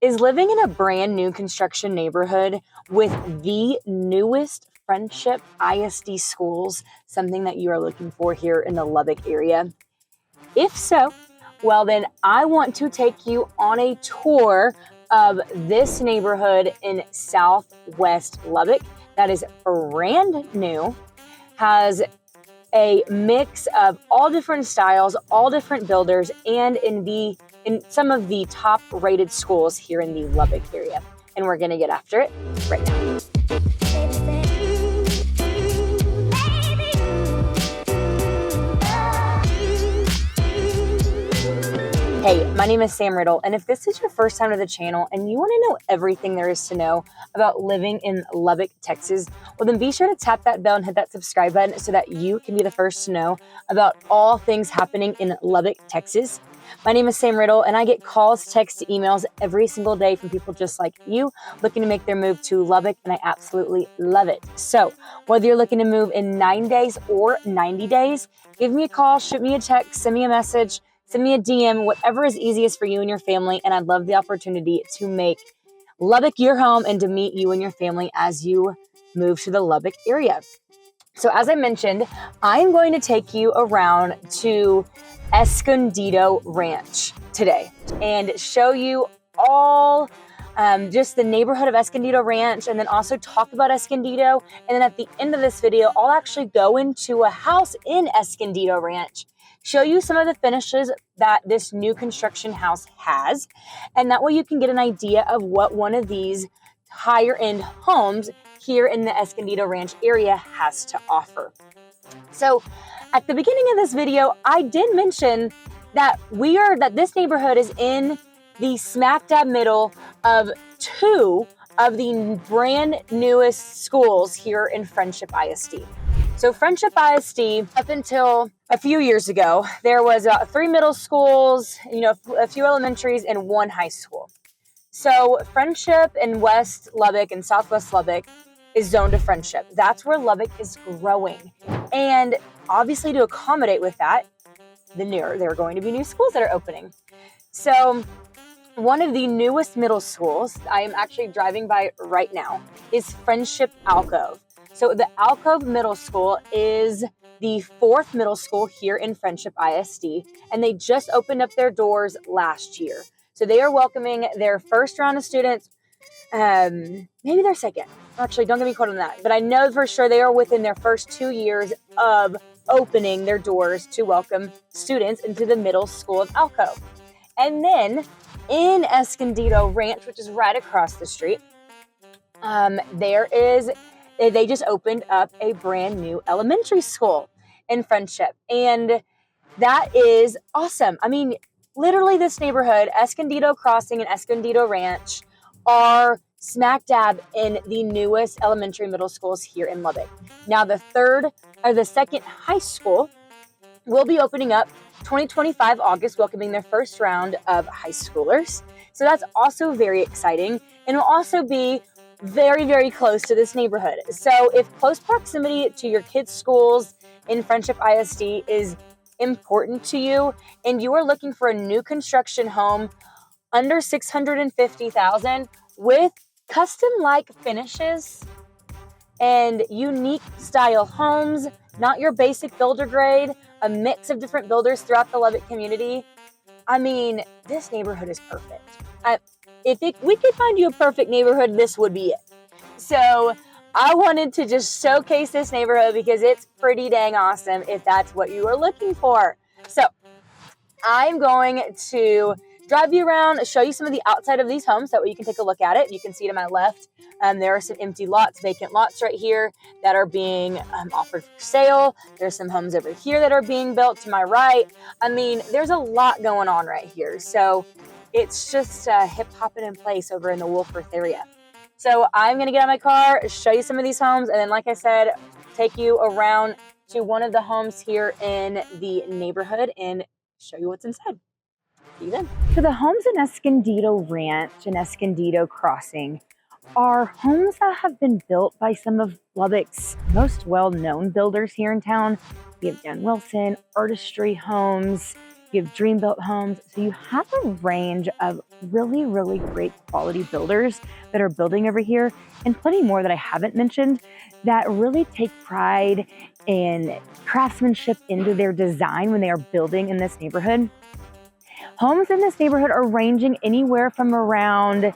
Is living in a brand new construction neighborhood with the newest Friendship ISD schools something that you are looking for here in the Lubbock area? If so, well then I want to take you on a tour of this neighborhood in Southwest Lubbock that is brand new, has a mix of all different styles, all different builders, and in some of the top rated schools here in the Lubbock area. And we're gonna get after it right now. Hey, my name is Sam Riddle, and if this is your first time to the channel and you want to know everything there is to know about living in Lubbock, Texas, well then be sure to tap that bell and hit that subscribe button so that you can be the first to know about all things happening in Lubbock, Texas. My name is Sam Riddle, and I get calls, texts, emails every single day from people just like you looking to make their move to Lubbock, and I absolutely love it. So whether you're looking to move in 9 days or 90 days, give me a call, shoot me a text, send me a message, send me a DM, whatever is easiest for you and your family, and I'd love the opportunity to make Lubbock your home and to meet you and your family as you move to the Lubbock area. So as I mentioned, I'm going to take you around to Escondido Ranch today and show you all just the neighborhood of Escondido Ranch, and then also talk about Escondido. And then at the end of this video, I'll actually go into a house in Escondido Ranch, show you some of the finishes that this new construction house has, and that way you can get an idea of what one of these higher end homes here in the Escondido Ranch area has to offer. So at the beginning of this video, I did mention that this neighborhood is in the smack dab middle of two of the brand newest schools here in Friendship ISD. So Friendship ISD, up until a few years ago, there was 3 middle schools, a few elementaries, and 1 high school. So Friendship in West Lubbock and Southwest Lubbock is zoned to Friendship. That's where Lubbock is growing. And obviously to accommodate with that, there are going to be new schools that are opening. So one of the newest middle schools I am actually driving by right now is Frenship Alcove. So the Alcove Middle School is the 4th middle school here in Friendship ISD, and they just opened up their doors last year. So they are welcoming their first round of students, maybe their second. Actually, don't get me quoted on that, but I know for sure they are within their first 2 years of opening their doors to welcome students into the middle school of Alcove. And then in Escondido Ranch, which is right across the street, they just opened up a brand new elementary school in Friendship. And that is awesome. I mean, literally this neighborhood, Escondido Crossing and Escondido Ranch, are smack dab in the newest elementary middle schools here in Lubbock. Now the second high school will be opening up 2025 August, welcoming their first round of high schoolers. So that's also very exciting, and will also be very, very close to this neighborhood. So if close proximity to your kids' schools in Friendship ISD is important to you, and you are looking for a new construction home under $650,000 with custom-like finishes and unique style homes, not your basic builder grade, a mix of different builders throughout the Lubbock community, I mean, this neighborhood is perfect. If we could find you a perfect neighborhood, this would be it. So I wanted to just showcase this neighborhood because it's pretty dang awesome if that's what you are looking for. So I'm going to drive you around, show you some of the outside of these homes. That way you can take a look at it. You can see to my left, there are some empty lots, vacant lots right here that are being offered for sale. There's some homes over here that are being built to my right. I mean, there's a lot going on right here. So it's just hip-hopping in place over in the Wolfforth area. So I'm going to get out of my car, show you some of these homes, and then, like I said, take you around to one of the homes here in the neighborhood and show you what's inside. See you then. So the homes in Escondido Ranch and Escondido Crossing are homes that have been built by some of Lubbock's most well-known builders here in town. We have Dan Wilson, Artistry Homes, you have dream built homes. So you have a range of really, really great quality builders that are building over here, and plenty more that I haven't mentioned that really take pride in craftsmanship into their design when they are building in this neighborhood. Homes in this neighborhood are ranging anywhere from around a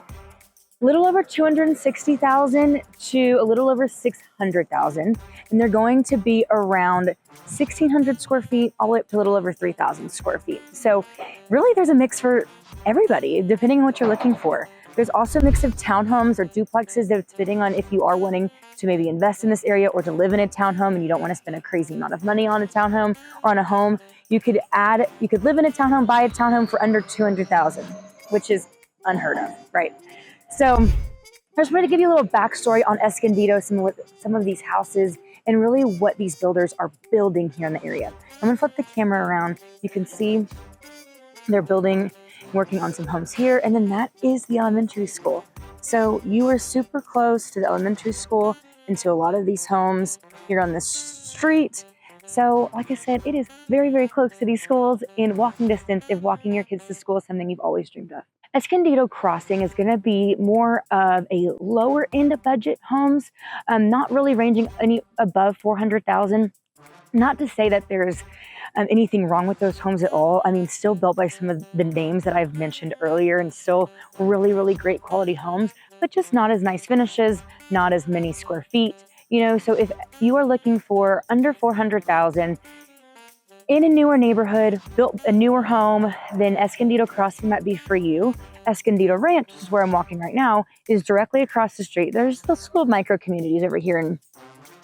little over 260,000 to a little over 600,000. And they're going to be around 1,600 square feet all the way up to a little over 3,000 square feet. So really there's a mix for everybody, depending on what you're looking for. There's also a mix of townhomes or duplexes, depending on if you are wanting to maybe invest in this area or to live in a townhome and you don't want to spend a crazy amount of money on a townhome or on a home. You could live in a townhome, buy a townhome for under 200,000, which is unheard of, right? So I just wanted to give you a little backstory on Escondido, some of these houses, and really what these builders are building here in the area. I'm gonna flip the camera around. You can see they're working on some homes here, and then that is the elementary school. So you are super close to the elementary school and to a lot of these homes here on this street. So like I said, it is very, very close to these schools in walking distance if walking your kids to school is something you've always dreamed of. Escondido Crossing is going to be more of a lower end of budget homes, not really ranging any above 400,000. Not to say that there's anything wrong with those homes at all. I mean, still built by some of the names that I've mentioned earlier and still really, really great quality homes, but just not as nice finishes, not as many square feet. So if you are looking for under 400,000 in a newer neighborhood, built a newer home, then Escondido Crossing might be for you. Escondido Ranch, which is where I'm walking right now, is directly across the street. There's the school micro communities over here in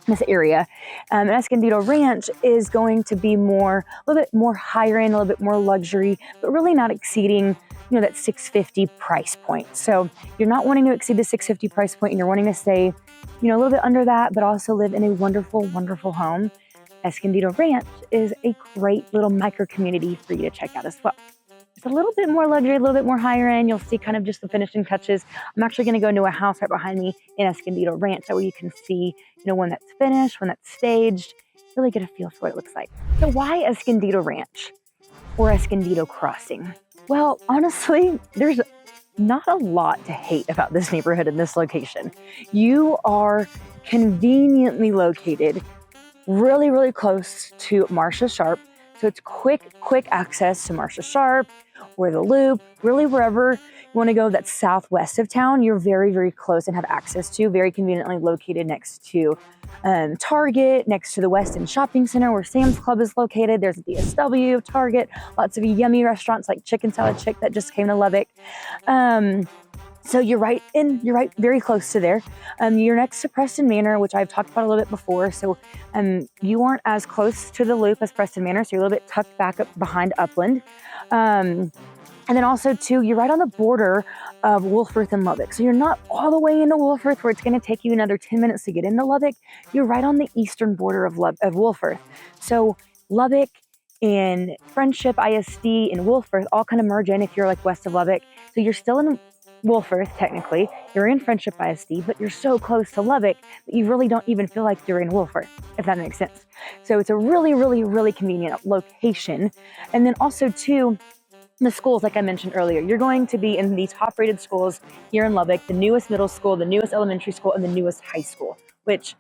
this area. Escondido Ranch is going to be a little bit more higher end, a little bit more luxury, but really not exceeding that $650 price point. So you're not wanting to exceed the $650 price point, and you're wanting to stay a little bit under that, but also live in a wonderful, wonderful home. Escondido Ranch is a great little micro community for you to check out as well. It's a little bit more luxury, a little bit more higher end. You'll see kind of just the finishing touches. I'm actually going to go into a house right behind me in Escondido Ranch, that way you can see, when that's finished, when that's staged, really get a feel for what it looks like. So why Escondido Ranch or Escondido Crossing? Well, honestly, there's not a lot to hate about this neighborhood and this location. You are conveniently located really, really close to Marcia Sharp. So it's quick access to Marcia Sharp or the Loop, really wherever you want to go that's southwest of town, you're very, very close and have access to, very conveniently located next to Target, next to the West End Shopping Center where Sam's Club is located. There's DSW, Target, lots of yummy restaurants like Chicken Salad Chick that just came to Lubbock. So you're right very close to there. You're next to Preston Manor, which I've talked about a little bit before. So you aren't as close to the Loop as Preston Manor, so you're a little bit tucked back up behind Upland. And then also too, you're right on the border of Wolfforth and Lubbock. So you're not all the way into Wolfforth where it's going to take you another 10 minutes to get into Lubbock. You're right on the eastern border of Wolfforth. So Lubbock and Friendship ISD and Wolfforth all kind of merge in if you're like west of Lubbock. So you're still in Wolfforth, technically. You're in Friendship ISD, but you're so close to Lubbock that you really don't even feel like you're in Wolfforth, if that makes sense. So it's a really, really, really convenient location. And then also too, the schools, like I mentioned earlier, you're going to be in the top-rated schools here in Lubbock, the newest middle school, the newest elementary school, and the newest high school, which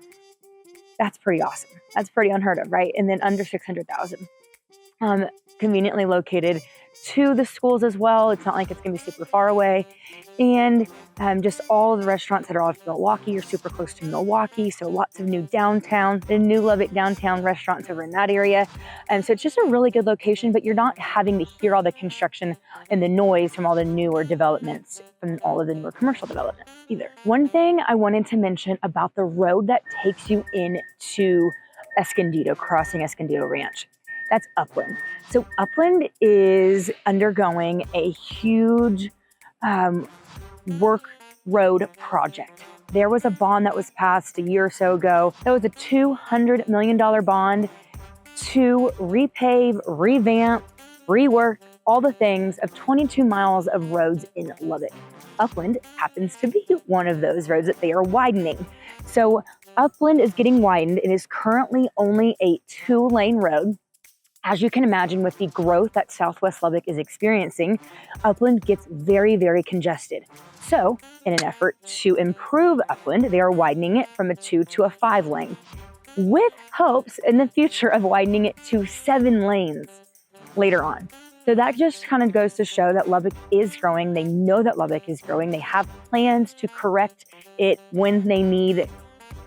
that's pretty awesome. That's pretty unheard of, right? And then under 600,000. Conveniently located to the schools as well. It's not like it's going to be super far away. And just all of the restaurants that are off Milwaukee are super close to Milwaukee. So lots of new Lubbock downtown restaurants over in that area. And so it's just a really good location, but you're not having to hear all the construction and the noise from all the newer developments, from all of the newer commercial development either. One thing I wanted to mention about the road that takes you into Escondido, crossing Escondido Ranch. That's Upland. So Upland is undergoing a huge work road project. There was a bond that was passed a year or so ago. That was a $200 million bond to repave, revamp, rework, all the things of 22 miles of roads in Lubbock. Upland happens to be one of those roads that they are widening. So Upland is getting widened. It is currently only a 2-lane road. As you can imagine, with the growth that Southwest Lubbock is experiencing, Upland gets very, very congested. So, in an effort to improve Upland, they are widening it from a 2 to a 5 lane, with hopes in the future of widening it to 7 lanes later on. So that just kind of goes to show that Lubbock is growing. They know that Lubbock is growing. They have plans to correct it when they need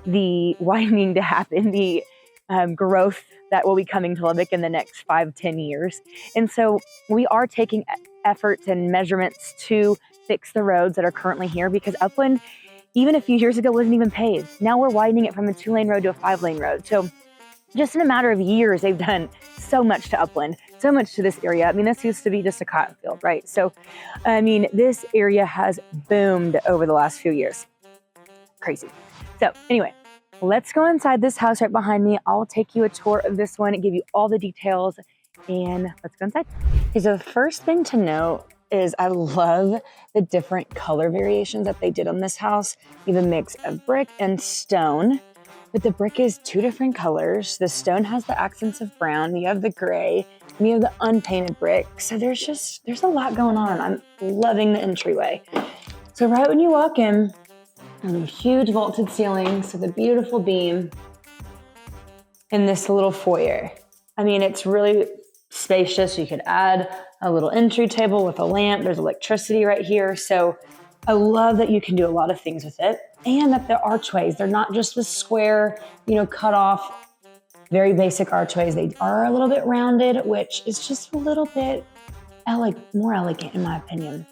the widening to happen, the growth that will be coming to Lubbock in the next 5-10 years. And so we are taking efforts and measurements to fix the roads that are currently here, because Upland, even a few years ago, wasn't even paved. Now we're widening it from a 2-lane road to a 5-lane road. So just in a matter of years, they've done so much to Upland, so much to this area. I mean, this used to be just a cotton field, right? So, I mean, this area has boomed over the last few years. Crazy. So anyway, let's go inside this house right behind me. I'll take you a tour of this one and give you all the details, and let's go inside. Okay, so the first thing to note is I love the different color variations that they did on this house. You have a mix of brick and stone, but the brick is 2 different colors. The stone has the accents of brown. You have the gray, and you have the unpainted brick. So there's a lot going on. I'm loving the entryway. So right when you walk in, and huge vaulted ceilings with a beautiful beam in this little foyer. I mean, it's really spacious. You could add a little entry table with a lamp. There's electricity right here. So I love that you can do a lot of things with it, and that the archways, they're not just the square, cut off, very basic archways. They are a little bit rounded, which is just a little bit more elegant in my opinion.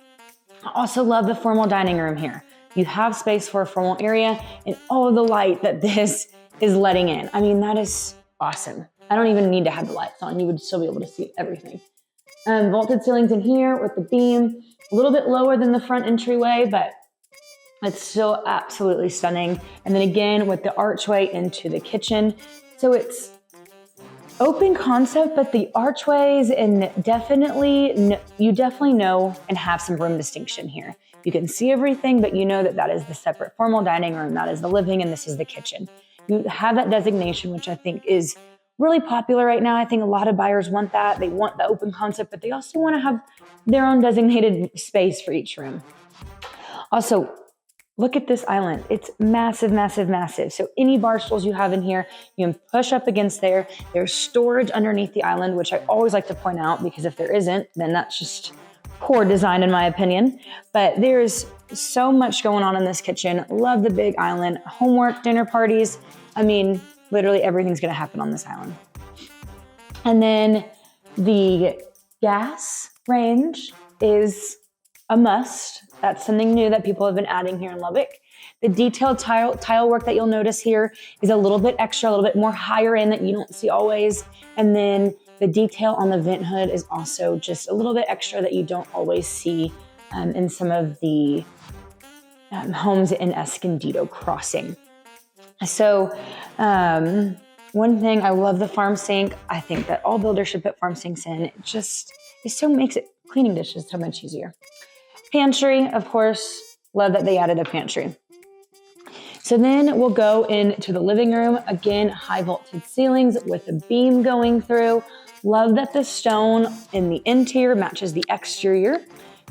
I also love the formal dining room here. You have space for a formal area and all of the light that this is letting in. I mean, that is awesome. I don't even need to have the lights on. You would still be able to see everything. Vaulted ceilings in here with the beam, a little bit lower than the front entryway, but it's still absolutely stunning. And then again, with the archway into the kitchen. So it's open concept, but the archways, and you definitely know and have some room distinction here. You can see everything, but you know that is the separate formal dining room, that is the living, and this is the kitchen. You have that designation, which I think is really popular right now. I think a lot of buyers want that. They want the open concept, but they also want to have their own designated space for each room. Also, look at this island. It's massive, massive, massive. So any bar stools you have in here, you can push up against there. There's storage underneath the island, which I always like to point out, because if there isn't, then that's just poor design in my opinion. But there's so much going on in this kitchen. Love the big island, homework, dinner parties. I mean, literally everything's gonna happen on this island. And then the gas range is a must. That's something new that people have been adding here in Lubbock. The detailed tile work that you'll notice here is a little bit extra, a little bit more higher end that you don't see always. And then the detail on the vent hood is also just a little bit extra that you don't always see in some of the homes in Escondido Crossing. So one thing, I love the farm sink. I think that all builders should put farm sinks in. It makes cleaning dishes so much easier. Pantry, of course, love that they added a pantry. So then we'll go into the living room. Again, high vaulted ceilings with a beam going through. Love that the stone in the interior matches the exterior.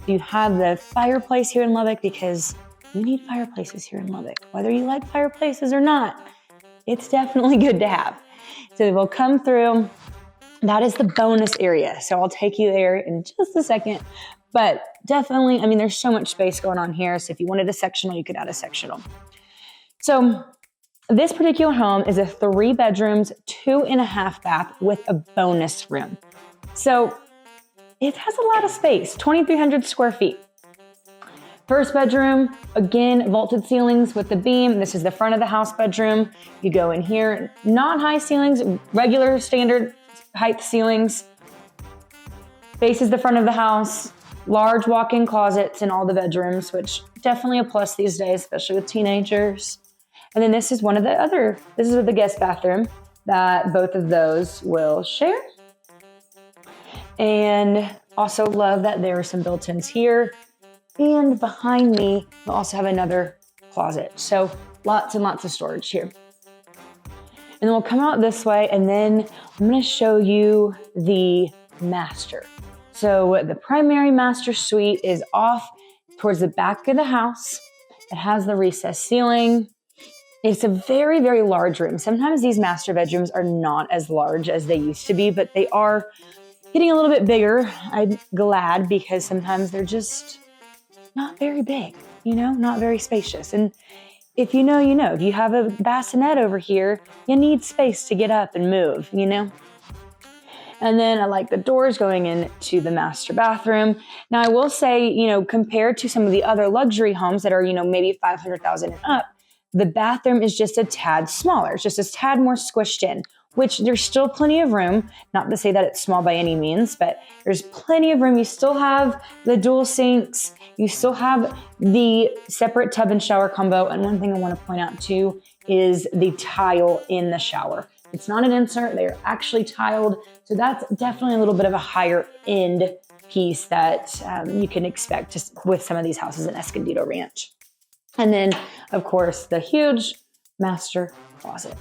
You have the fireplace here in Lubbock, because you need fireplaces here in Lubbock. Whether you like fireplaces or not, it's definitely good to have. So we'll come through. That is the bonus area. So I'll take you there in just a second. But definitely, I mean, there's so much space going on here. So if you wanted a sectional, you could add a sectional. So this particular home is a 3 bedrooms, 2.5 bath with a bonus room. So it has a lot of space, 2,300 square feet. First bedroom, again, vaulted ceilings with the beam. This is the front of the house bedroom. You go in here, not high ceilings, regular standard height ceilings. Faces the front of the house, large walk-in closets in all the bedrooms, which definitely a plus these days, especially with teenagers. And then this is the guest bathroom that both of those will share. And also love that there are some built-ins here. And behind me, we'll also have another closet. So lots and lots of storage here. And then we'll come out this way, and then I'm gonna show you the master. So the primary master suite is off towards the back of the house. It has the recessed ceiling. It's a very, very large room. Sometimes these master bedrooms are not as large as they used to be, but they are getting a little bit bigger. I'm glad, because sometimes they're just not very big, not very spacious. And if you know, if you have a bassinet over here, you need space to get up and move, And then I like the doors going into the master bathroom. Now I will say, compared to some of the other luxury homes that are, maybe 500,000 and up, the bathroom is just a tad smaller. It's just a tad more squished in, which there's still plenty of room. Not to say that it's small by any means, but there's plenty of room. You still have the dual sinks. You still have the separate tub and shower combo. And one thing I want to point out too is the tile in the shower. It's not an insert. They're actually tiled. So that's definitely a little bit of a higher end piece that you can expect just with some of these houses in Escondido Ranch. And then, of course, the huge master closet.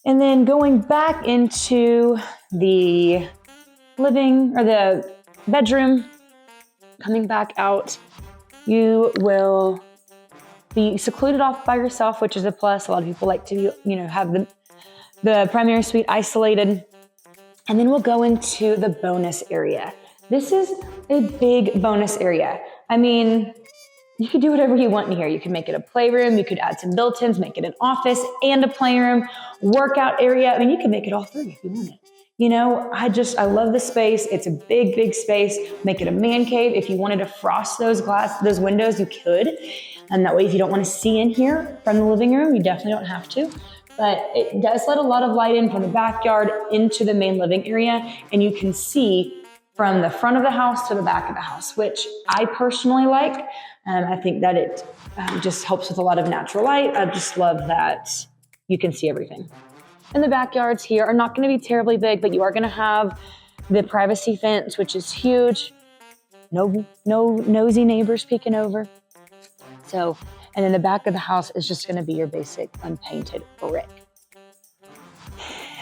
And then going back into the living or the bedroom, coming back out, you will be secluded off by yourself, which is a plus. A lot of people like to, have the primary suite isolated. And then we'll go into the bonus area. This is a big bonus area. I mean, you could do whatever you want in here. You could make it a playroom. You could add some built-ins, make it an office and a playroom, workout area. I mean, you could make it all three if you wanted. I love the space. It's a big, big space. Make it a man cave. If you wanted to frost those windows, you could. And that way, if you don't want to see in here from the living room, you definitely don't have to. But it does let a lot of light in from the backyard into the main living area. And you can see from the front of the house to the back of the house, which I personally like. I think that it just helps with a lot of natural light. I just love that you can see everything. And the backyards here are not going to be terribly big, but you are going to have the privacy fence, which is huge. No nosy neighbors peeking over. So, and then the back of the house is just going to be your basic unpainted brick.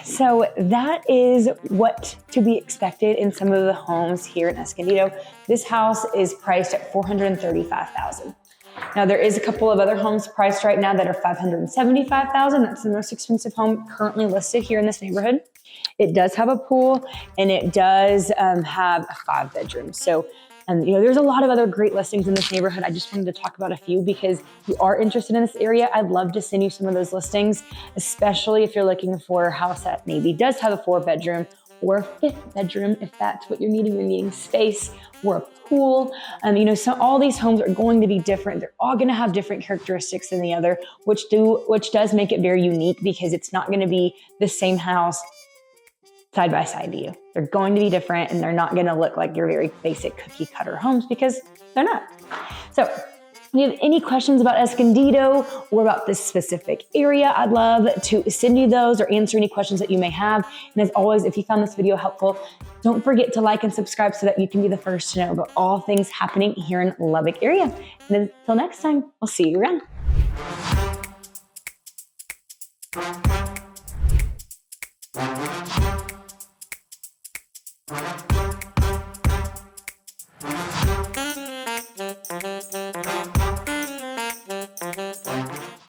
So that is what to be expected in some of the homes here in Escondido. This house is priced at $435,000. Now there is a couple of other homes priced right now that are $575,000. That's the most expensive home currently listed here in this neighborhood. It does have a pool, and it does have a 5-bedroom. So there's a lot of other great listings in this neighborhood. I just wanted to talk about a few because if you are interested in this area, I'd love to send you some of those listings, especially if you're looking for a house that maybe does have a 4-bedroom or a 5th bedroom, if that's what you're needing. You're needing space or a pool. So all these homes are going to be different. They're all going to have different characteristics than the other, which does make it very unique because it's not going to be the same house side by side to you. They're going to be different, and they're not going to look like your very basic cookie cutter homes because they're not. So if you have any questions about Escondido or about this specific area, I'd love to send you those or answer any questions that you may have. And as always, if you found this video helpful, don't forget to like and subscribe so that you can be the first to know about all things happening here in Lubbock area. And until next time, I'll see you around.